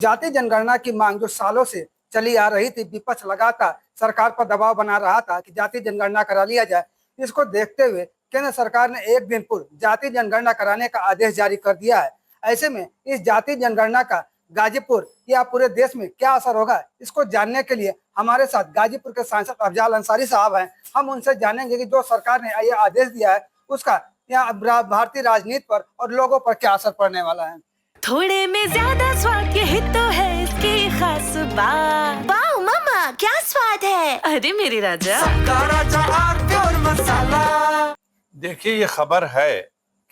जाति जनगणना की मांग जो सालों से चली आ रही थी, विपक्ष लगातार सरकार पर दबाव बना रहा था कि जाति जनगणना करा लिया जाए। इसको देखते हुए केंद्र सरकार ने एक दिन पूर्व जाति जनगणना कराने का आदेश जारी कर दिया है। ऐसे में इस जाति जनगणना का गाजीपुर या पूरे देश में क्या असर होगा, इसको जानने के लिए हमारे साथ गाजीपुर के सांसद अफजाल अंसारी साहब हैं। हम उनसे जानेंगे कि जो सरकार ने ये आदेश दिया है उसका यहाँ भारतीय राजनीति पर और लोगों पर क्या असर पड़ने वाला है। थोड़े में ज्यादा स्वाद यही तो है इसकी खास बात। वाओ मामा, क्या स्वाद है। अरे मेरे राजा, मसाला। देखिए, ये खबर है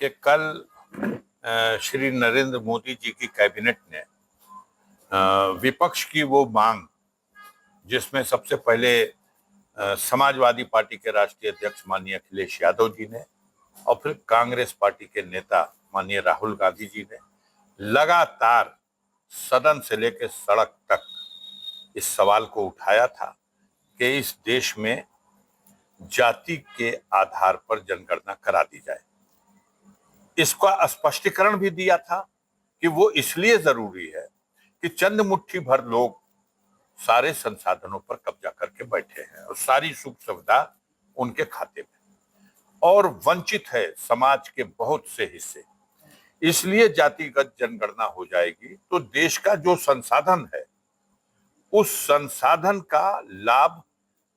कि कल श्री नरेंद्र मोदी जी की कैबिनेट ने विपक्ष की वो मांग, जिसमें सबसे पहले समाजवादी पार्टी के राष्ट्रीय अध्यक्ष माननीय अखिलेश यादव जी ने और फिर कांग्रेस पार्टी के नेता माननीय राहुल गांधी जी ने लगातार सदन से लेकर सड़क तक इस सवाल को उठाया था कि इस देश में जाति के आधार पर जनगणना करा दी जाए। इसका स्पष्टीकरण भी दिया था कि वो इसलिए जरूरी है कि चंद मुट्ठी भर लोग सारे संसाधनों पर कब्जा करके बैठे हैं और सारी सुख सुविधा उनके खाते में और वंचित है समाज के बहुत से हिस्से। इसलिए जातिगत जनगणना हो जाएगी तो देश का जो संसाधन है उस संसाधन का लाभ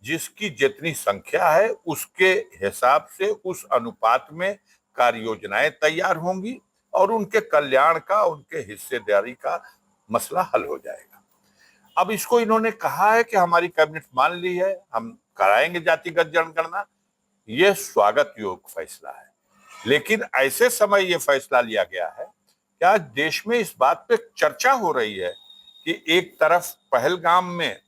जिसकी जितनी संख्या है उसके हिसाब से उस अनुपात में कार्य योजनाएं तैयार होंगी और उनके कल्याण का, उनके हिस्सेदारी का मसला हल हो जाएगा। अब इसको इन्होंने कहा है कि हमारी कैबिनेट मान ली है, हम कराएंगे जातिगत जनगणना। यह स्वागत योग्य फैसला है, लेकिन ऐसे समय यह फैसला लिया गया है कि आज देश में इस बात पे चर्चा हो रही है कि एक तरफ पहलगाम में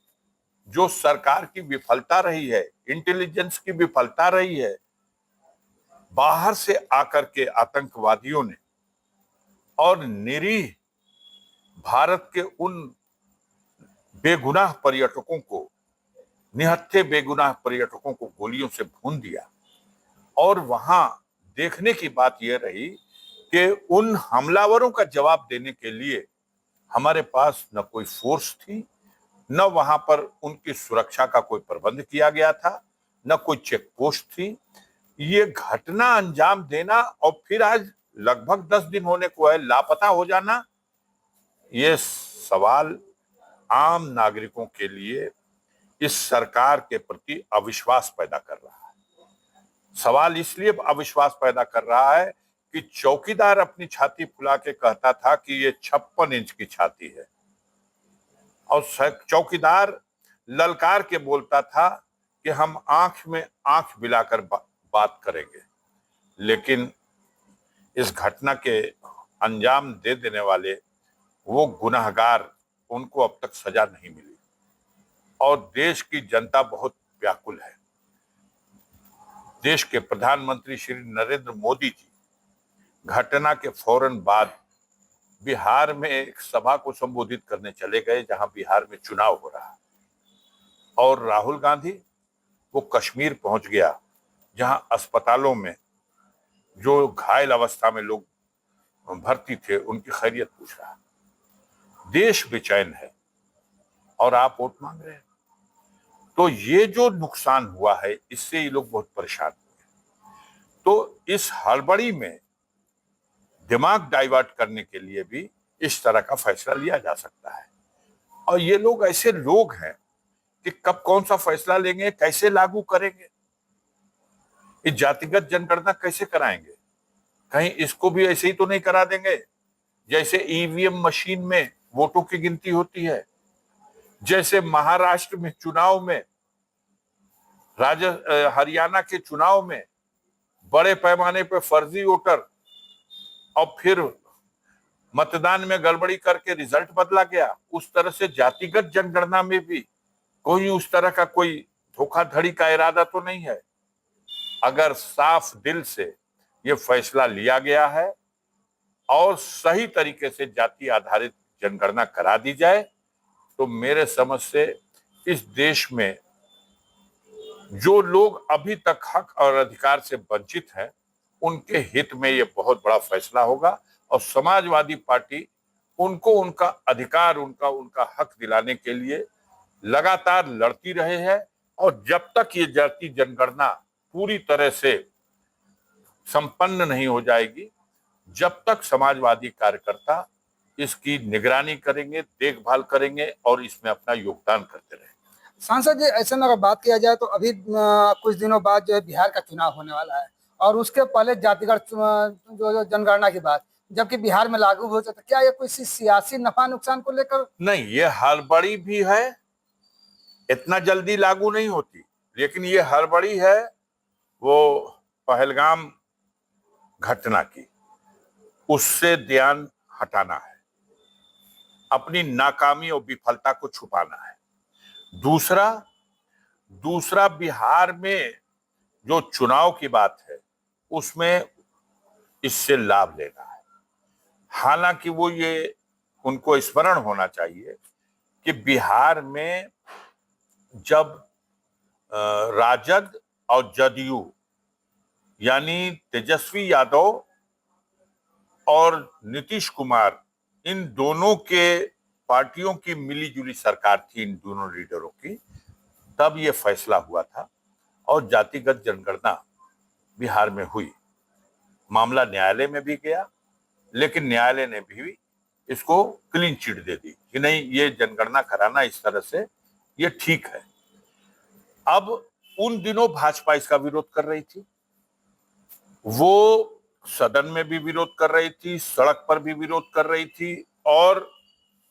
जो सरकार की विफलता रही है, इंटेलिजेंस की विफलता रही है, बाहर से आकर के आतंकवादियों ने और निरीह भारत के उन बेगुनाह पर्यटकों को, निहत्थे बेगुनाह पर्यटकों को गोलियों से भून दिया। और वहां देखने की बात यह रही कि उन हमलावरों का जवाब देने के लिए हमारे पास न कोई फोर्स थी, न वहां पर उनकी सुरक्षा का कोई प्रबंध किया गया था, न कोई चेक पोस्ट थी। ये घटना अंजाम देना और फिर आज लगभग 10 दिन होने को है लापता हो जाना, ये सवाल आम नागरिकों के लिए इस सरकार के प्रति अविश्वास पैदा कर रहा है। सवाल इसलिए अविश्वास पैदा कर रहा है कि चौकीदार अपनी छाती फुला के कहता था कि ये 56 इंच की छाती है और चौकीदार ललकार के बोलता था कि हम आंख में आंख मिलाकर बात करेंगे। लेकिन इस घटना के अंजाम दे देने वाले वो गुनहगार, उनको अब तक सजा नहीं मिली और देश की जनता बहुत व्याकुल है। देश के प्रधानमंत्री श्री नरेंद्र मोदी जी घटना के फौरन बाद बिहार में एक सभा को संबोधित करने चले गए, जहां बिहार में चुनाव हो रहा, और राहुल गांधी वो कश्मीर पहुंच गया, जहां अस्पतालों में जो घायल अवस्था में लोग भर्ती थे उनकी खैरियत पूछ रहा। देश बेचैन है और आप वोट मांग रहे हैं। तो ये जो नुकसान हुआ है इससे ये लोग बहुत परेशान हुए। तो इस हड़बड़ी में दिमाग डाइवर्ट करने के लिए भी इस तरह का फैसला लिया जा सकता है। और ये लोग ऐसे लोग हैं कि कब कौन सा फैसला लेंगे, कैसे लागू करेंगे, इस जातिगत जनगणना कैसे कराएंगे। कहीं इसको भी ऐसे ही तो नहीं करा देंगे जैसे ईवीएम मशीन में वोटों की गिनती होती है, जैसे महाराष्ट्र में चुनाव में, हरियाणा के चुनाव में बड़े पैमाने पर फर्जी वोटर और फिर मतदान में गड़बड़ी करके रिजल्ट बदला गया। उस तरह से जातिगत जनगणना में भी कोई उस तरह का कोई धोखाधड़ी का इरादा तो नहीं है। अगर साफ दिल से ये फैसला लिया गया है और सही तरीके से जाति आधारित जनगणना करा दी जाए तो मेरे समझ से इस देश में जो लोग अभी तक हक और अधिकार से वंचित हैं उनके हित में ये बहुत बड़ा फैसला होगा और समाजवादी पार्टी उनको उनका अधिकार, उनका उनका हक दिलाने के लिए लगातार लड़ती रहे हैं। और जब तक ये जाति जनगणना पूरी तरह से संपन्न नहीं हो जाएगी, जब तक समाजवादी कार्यकर्ता इसकी निगरानी करेंगे, देखभाल करेंगे और इसमें अपना योगदान करते रहेंगे। सांसद जी, ऐसे में अगर बात किया जाए तो अभी कुछ दिनों बाद जो है बिहार का चुनाव होने वाला है और उसके पहले जातिगत जो जनगणना की बात, जबकि बिहार में लागू हो जाता, क्या ये कोई सियासी नफा नुकसान को लेकर? नहीं, ये हड़बड़ी भी है, इतना जल्दी लागू नहीं होती, लेकिन ये हड़बड़ी है वो पहलगाम घटना की, उससे ध्यान हटाना है, अपनी नाकामी और विफलता को छुपाना है। दूसरा बिहार में जो चुनाव की बात है उसमें इससे लाभ लेना है। हालांकि वो ये उनको स्मरण होना चाहिए कि बिहार में जब राजद और जदयू यानी तेजस्वी यादव और नीतीश कुमार, इन दोनों के पार्टियों की मिलीजुली सरकार थी, इन दोनों लीडरों की, तब ये फैसला हुआ था और जातिगत जनगणना बिहार में हुई। मामला न्यायालय में भी गया, लेकिन न्यायालय ने भी इसको क्लीन चिट दे दी कि नहीं, ये जनगणना कराना इस तरह से ये ठीक है। अब उन दिनों भाजपा इसका विरोध कर रही थी, वो सदन में भी विरोध कर रही थी, सड़क पर भी विरोध कर रही थी और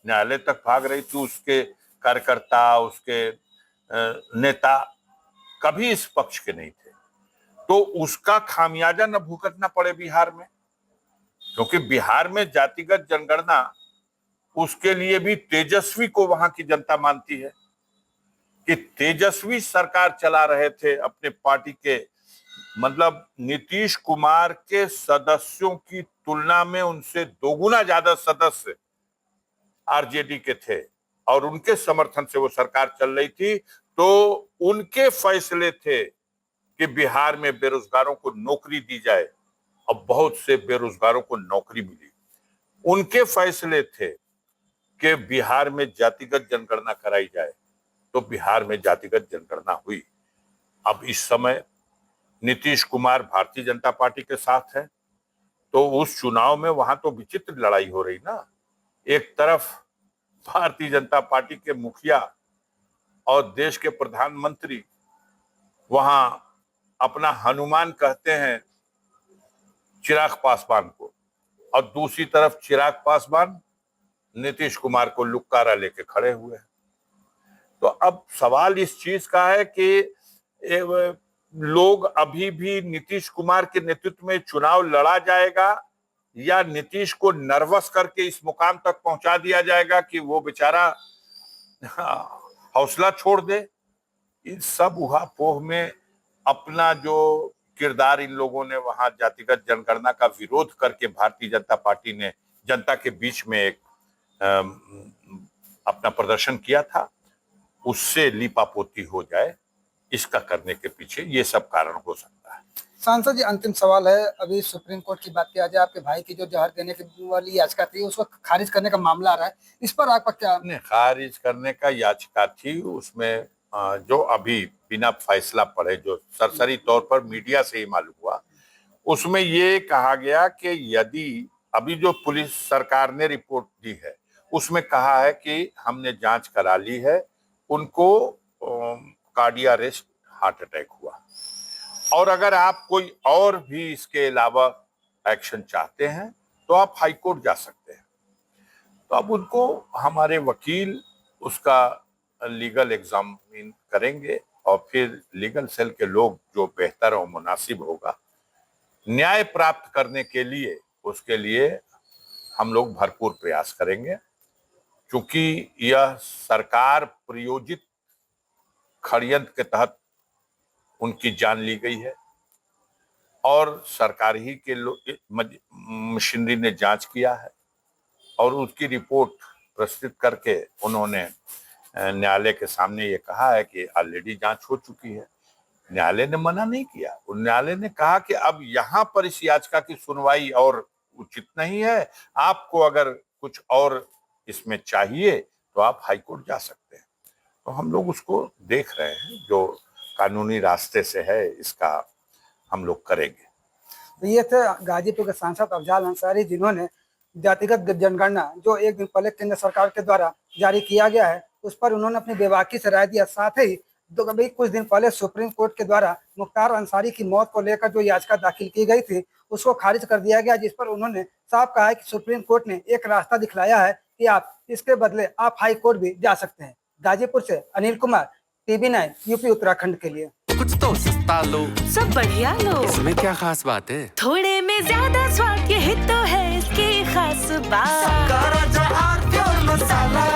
न्यायालय तक भाग रही थी। उसके कार्यकर्ता, उसके नेता कभी इस पक्ष के नहीं थे, तो उसका खामियाजा न भुगतना पड़े बिहार में, क्योंकि बिहार में जातिगत जनगणना उसके लिए भी तेजस्वी को वहां की जनता मानती है कि तेजस्वी सरकार चला रहे थे अपने पार्टी के, मतलब नीतीश कुमार के सदस्यों की तुलना में उनसे दोगुना ज्यादा सदस्य आरजेडी के थे और उनके समर्थन से वो सरकार चल रही थी। तो उनके फैसले थे कि बिहार में बेरोजगारों को नौकरी दी जाए, अब बहुत से बेरोजगारों को नौकरी मिली। उनके फैसले थे कि बिहार में जातिगत जनगणना कराई जाए, तो बिहार में जातिगत जनगणना हुई। अब इस समय नीतीश कुमार भारतीय जनता पार्टी के साथ है, तो उस चुनाव में वहां तो विचित्र लड़ाई हो रही ना। एक तरफ भारतीय जनता पार्टी के मुखिया और देश के प्रधानमंत्री वहां अपना हनुमान कहते हैं चिराग पासवान को, और दूसरी तरफ चिराग पासवान नीतीश कुमार को लुक्कारा लेके खड़े हुए हैं। तो अब सवाल इस चीज का है कि लोग अभी भी नीतीश कुमार के नेतृत्व में चुनाव लड़ा जाएगा या नीतीश को नर्वस करके इस मुकाम तक पहुंचा दिया जाएगा कि वो बेचारा हौसला छोड़ दे। इन सब उहापोह में अपना जो किरदार इन लोगों ने वहां जातिगत जनगणना का विरोध करके भारतीय जनता पार्टी ने जनता के बीच में एक अपना प्रदर्शन किया था, उससे लीपापोती हो जाए, इसका करने के पीछे ये सब कारण हो सकता है। सांसद जी, अंतिम सवाल है, अभी सुप्रीम कोर्ट की बात किया जाए, आपके भाई की जो जहर देने की वाली याचिका थी उसको खारिज करने का मामला आ रहा है, इस पर आपका क्या? नहीं, खारिज करने का याचिका थी, उसमें जो अभी बिना फैसला पड़े, जो सरसरी तौर पर मीडिया से ही मालूम हुआ, उसमें ये कहा गया कि यदि अभी जो पुलिस सरकार ने रिपोर्ट दी है उसमें कहा है कि हमने जांच करा ली है, उनको कार्डियक अरेस्ट, हार्ट अटैक हुआ, और अगर आप कोई और भी इसके अलावा एक्शन चाहते हैं तो आप हाई कोर्ट जा सकते हैं। तो अब उनको हमारे वकील उसका लीगल एग्जामिन करेंगे और फिर लीगल सेल के लोग जो बेहतर और मुनासिब होगा न्याय प्राप्त करने के लिए, उसके लिए हम लोग भरपूर प्रयास करेंगे, क्योंकि यह सरकार प्रायोजित षड्यंत्र के तहत उनकी जान ली गई है और सरकार ही के मशीनरी ने जांच किया है और उसकी रिपोर्ट प्रस्तुत करके उन्होंने न्यायालय के सामने ये कहा है कि ऑलरेडी जांच हो चुकी है। न्यायालय ने मना नहीं किया, न्यायालय ने कहा कि अब यहाँ पर इस याचिका की सुनवाई और उचित नहीं है, आपको अगर कुछ और इसमें चाहिए तो आप हाई कोर्ट जा सकते हैं। तो हम लोग उसको देख रहे हैं, जो कानूनी रास्ते से है इसका हम लोग करेंगे। तो ये थे गाजीपुर के सांसद अफजाल अंसारी, जिन्होंने जातिगत जनगणना जो एक दिन पहले केंद्र सरकार के द्वारा जारी किया गया है उस पर उन्होंने अपनी बेबाकी से राय दिया। साथ ही तो अभी कुछ दिन पहले सुप्रीम कोर्ट के द्वारा मुख्तार अंसारी की मौत को लेकर जो याचिका दाखिल की गई थी उसको खारिज कर दिया गया, जिस पर उन्होंने साफ कहा है कि सुप्रीम कोर्ट ने एक रास्ता दिखलाया है कि आप इसके बदले आप हाई कोर्ट भी जा सकते हैं। गाजीपुर से अनिल कुमार, TV9 यूपी उत्तराखंड के लिए। कुछ तो सस्ता लो, सब बढ़िया लो, इसमें क्या खास बात है? थोड़े में ज्यादा स्वाद, यही तो है इसकी खास बात। मसाला